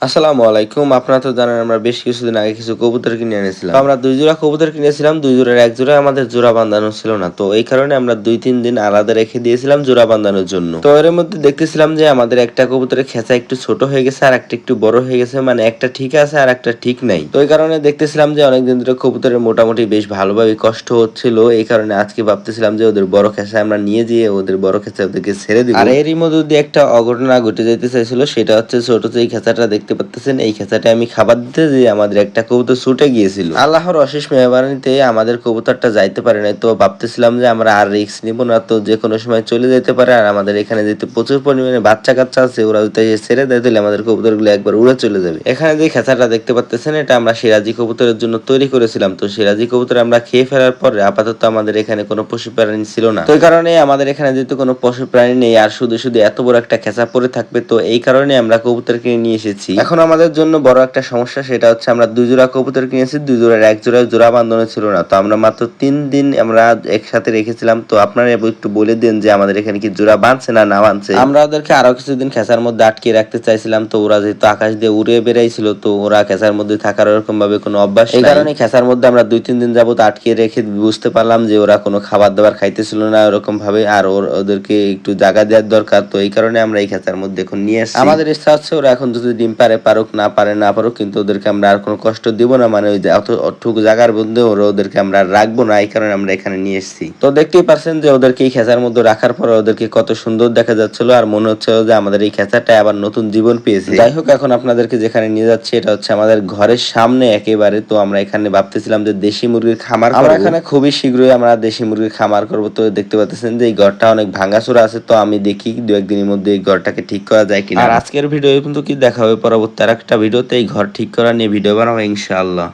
আসসালামু আলাইকুম। আপনারা তো জানেন আমরা বেশ কিছুদিন আগে কিছু কবুতর কিনে এনেছিলাম। তো আমরা ২ জোড়া কবুতর কিনেছিলাম। ২ জোড়ার ১ জোড়া আমাদের জোড়া বাঁধানো ছিল না। তো এই কারণে আমরা ২-৩ দিন আলাদা রেখে দিয়েছিলাম জোড়া বাঁধানোর জন্য। তো এর মধ্যে দেখতেছিলাম যে আমাদের একটা কবুতরের খেঁচা একটু ছোট হয়ে গেছে আর একটা একটু বড় হয়ে গেছে। মানে একটা ঠিক আছে আর একটা ঠিক নাই। তো এই কারণে দেখতেছিলাম যে অনেকদিন ধরে কবুতরের মোটামুটি বেশ ভালোভাবে কষ্ট হচ্ছিল। এই কারণে আজকে ভাবতেছিলাম যে ওদের বড় খেঁচা আমরা নিয়ে যেয়ে ওদের বড় খেঁচা ওদেরকে ছেড়ে দিব। আর এরই মধ্যে দিয়ে একটা অঘটনা ঘটে যেতে চাইছিল, সেটা হচ্ছে ছোট যে এই খেঁচাটা দেখতে পাচ্তেছেন, এই খেঁচাটা আমি খাবার দিতে যেয়ে আমাদের একটা কবুতর ছুটে গিয়েছিল। আল্লাহর অশেষ মেহরবানিতে আমাদের কবুতরটা যাইতে পারে নাই। তো ভাবতেছিলাম যে আমরা আর রিস্ক নিব না, তো যে কোনো সময় চলে যেতে পারে। আর আমাদের এখানে যেহেতু প্রচুর পরিমাণে বাচ্চা কাচ্চা আছে, ওরা যদি ছেড়ে দেয় তাহলে আমাদের কবুতরগুলো একবার উড়ে চলে যাবে। এখানে যে খেঁচাটা দেখতে পাচ্তেছেন, এটা আমরা সিরাজি কবুতরের জন্য তৈরি করেছিলাম। তো সিরাজি কবুতর আমরা খেয়ে ফেলার পরে আপাতত আমাদের এখানে কোনো পশু প্রাণী ছিল না। তো এই কারণে আমাদের এখানে যেহেতু কোনো পশু প্রাণী নেই আর শুধু শুধু এত বড় একটা খেঁচা পড়ে থাকবে, তো এই কারণে আমরা কবুতর কিনে নিয়ে এসেছি। এখন আমাদের জন্য বড় একটা সমস্যা, সেটা হচ্ছে আমরা ২ জোড়া কবুতর কিনেছি, ২ জোড়ার ১ জোড়ায় জোড়া বাঁধানো ছিল না। তো আমরা মাত্র ৩ দিন আমরা একসাথে রেখেছিলাম। তো আপনারা একটু বলে দেন যে আমাদের এখানে কি জোড়া বাঁধছে না না বাঁধছে। আমরা ওদেরকে আরো কিছুদিন খেঁচার মধ্যে আটকে রাখতে চাইছিলাম। তো ওরা যেহেতু আকাশ দিয়ে উড়ে বেড়াইছিল, তো ওরা খেঁচার মধ্যে থাকার ওরকম ভাবে কোনো অভ্যাস নাই। এই কারণে খেঁচার মধ্যে আমরা ২-৩ দিন যাবত আটকে রেখে বুঝতে পারলাম যে ওরা কোনো খাবার দাবার খাইতেছিল না ওরকম ভাবে। আর ওদেরকে একটু জায়গা দেওয়ার দরকার। তো এই কারণে আমরা এই খেঁচার মধ্যে এখন নিয়ে আসছি। আমাদের ইচ্ছা হচ্ছে ওরা এখন যদি ডিম পারে পারুক, না পারে না পারুক, কিন্তু ওদেরকে আমরা আর কোনো কষ্ট দিব না। মানে ওই যে অতটুকু জায়গার মধ্যে ওদেরকে আমরা আর রাখবো না, এই কারণে আমরা এখানে নিয়ে এসেছি। তো দেখতেই পারছেন যে ওদেরকে এই খেঁচার মধ্যে রাখার পর ওদেরকে কত সুন্দর দেখা যাচ্ছিল, আর মনে হচ্ছে যে আমাদের এই খেঁচাটা আবার নতুন জীবন পেয়েছে। যাই হোক, এখন আপনাদেরকে যেখানে নিয়ে যাচ্ছি এটা হচ্ছে আমাদের ঘরের সামনে একেবারে। তো আমরা এখানে ভাবতেছিলাম যে দেশি মুরগির খামার করব। আমরা এখানে খুবই শীঘ্রই আমরা দেশি মুরগির খামার করব। তো দেখতে পাচ্ছেন যে এই ঘরটা অনেক ভাঙাচোরা আছে। তো আমি দেখি ২-১ দিনের মধ্যে এই ঘরটাকে ঠিক করা যায় কিনা। আর আজকের ভিডিও কিন্তু কি দেখা হবে পরবর্তী আরেকটা ভিডিওতে এই ঘর ঠিক করা নিয়ে ভিডিও বানাবো ইনশাআল্লাহ।